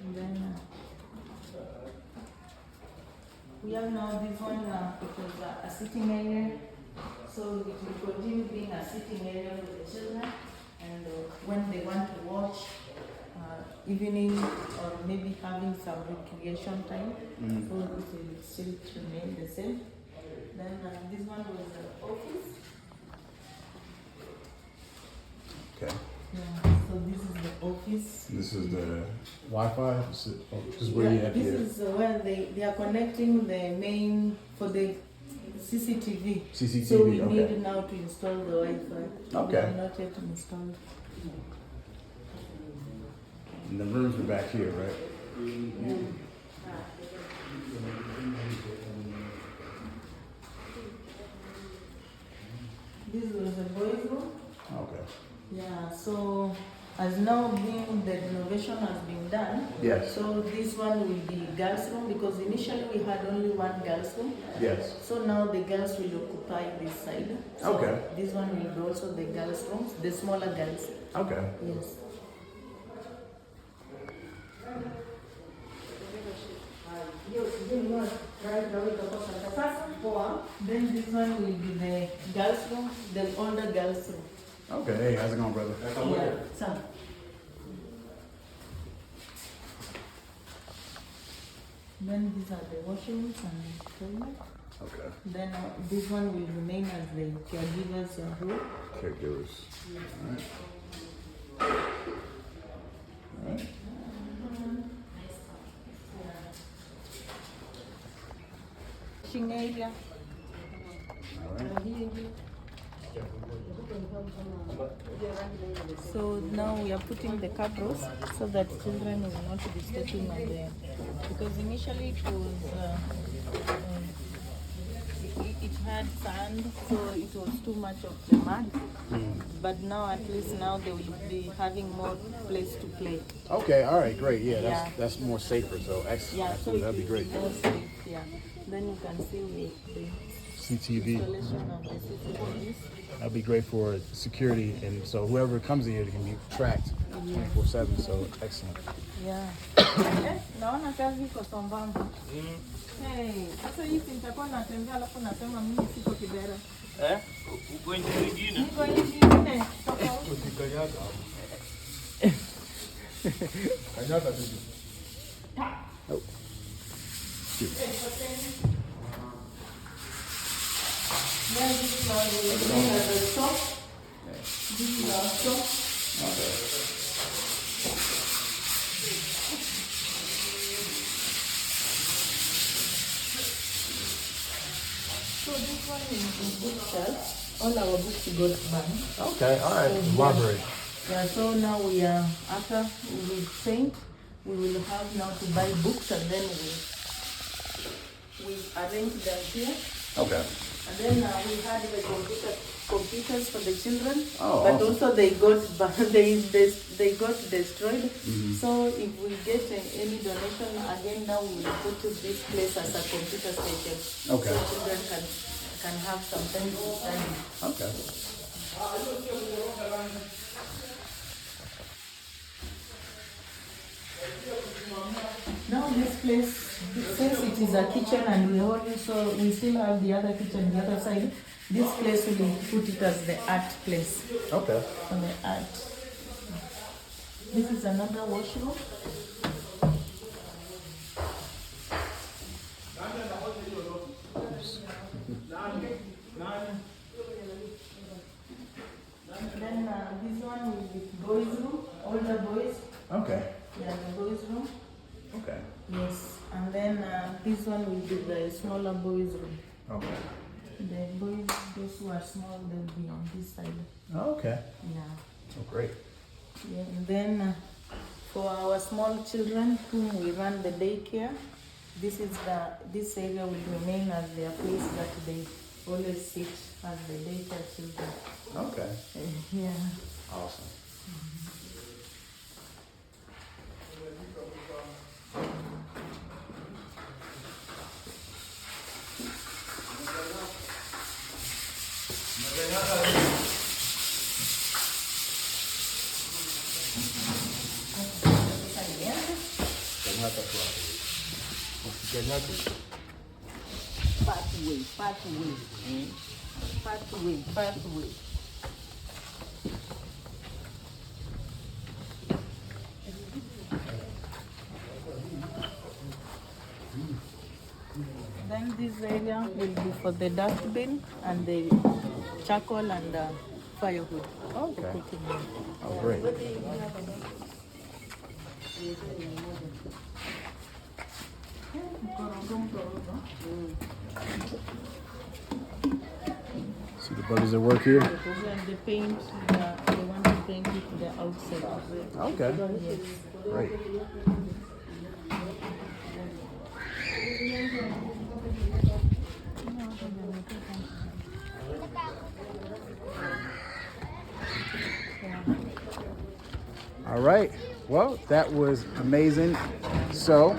and then we have now this one, it was a sitting area, so it will continue being a sitting area for the children, and when they want to watch evening or maybe having some recreation time, so it will still remain the same. Then this one was the office. Okay. Yeah, so this is the office. This is the Wi-Fi. This is where you have This is where they are connecting the main for the CCTV. CCTV. So we okay. need now to install the Wi-Fi. Okay. We are not yet installed. And the rooms are back here, right? Yeah. This was the boys' room. Okay. Yeah, so as now being the renovation has been done, Yes. so this one will be girls' room because initially we had only one girls' room. Yes. So now the girls will occupy this side. So Okay. this one will be also the girls' rooms, the smaller girls. Okay. Yes. Then this one will be the girls' room, the older girls' room. Okay. Hey, how's it going, brother? Yeah. So. Then these are the washrooms and toilet. Okay. Then this one will remain as the caregivers' room. Caregivers. All right. All right. Washing area. All right. So now we are putting the cabros so that children will not be stepping on them. Because initially it was, it had sand, so it was too much of the mud. But now at least now they will be having more place to play. Okay. All right. Great. Yeah. Yeah. That's more safer. So Yeah, so that'd be great. more safe, yeah. Then you can see the CTV. installation of the CCTVs. That'd be great for security, and so whoever comes in here can be tracked 24/7. So excellent. Yeah. Naona kazi iko sambamba. Hey, sasa hivi nitakuwa natembea alafu nasema mimi siko Kibera. Uko nje nyingine? Niko nchi nyingine tofauti. Kanyaga bibi. Oh. Then this one will be the shop. This is our shop. Okay. So this one is the bookshelf. All our books got banned. Okay. All right. Library. Yeah, so now we are, after we will paint, we will have now to buy books and then we arrange them here. Okay. And then we had the computers for the children, Oh, but awesome. also they got destroyed. So if we get any donation, again now we will put this place as a computer station. Okay. So children can have some time to study. Okay. Now this place, since it is a kitchen and we still have the other kitchen the other side, this place we will put it as the art place. Okay. For the art. This is another washroom. Then this one will be boys' room, older boys. Okay. Yeah, the boys' room. Okay. Yes, and then this one will be the smaller boys' room. Okay. The boys, those who are small, they'll be on this side. Okay. Yeah. Oh, great. Yeah, and then for our small children whom we run the daycare, this area will remain as their place that they always sit as the daycare children. Okay. Yeah. Awesome. Pathway, pathway, pathway, pathway. Then this area will be for the dustbin and the charcoal and firewood. Okay. Cooking wood. Oh, great. See the brothers that work here? And the paint, they want to paint it the outside. Okay. Yes. Great. All right. Well, that was amazing. So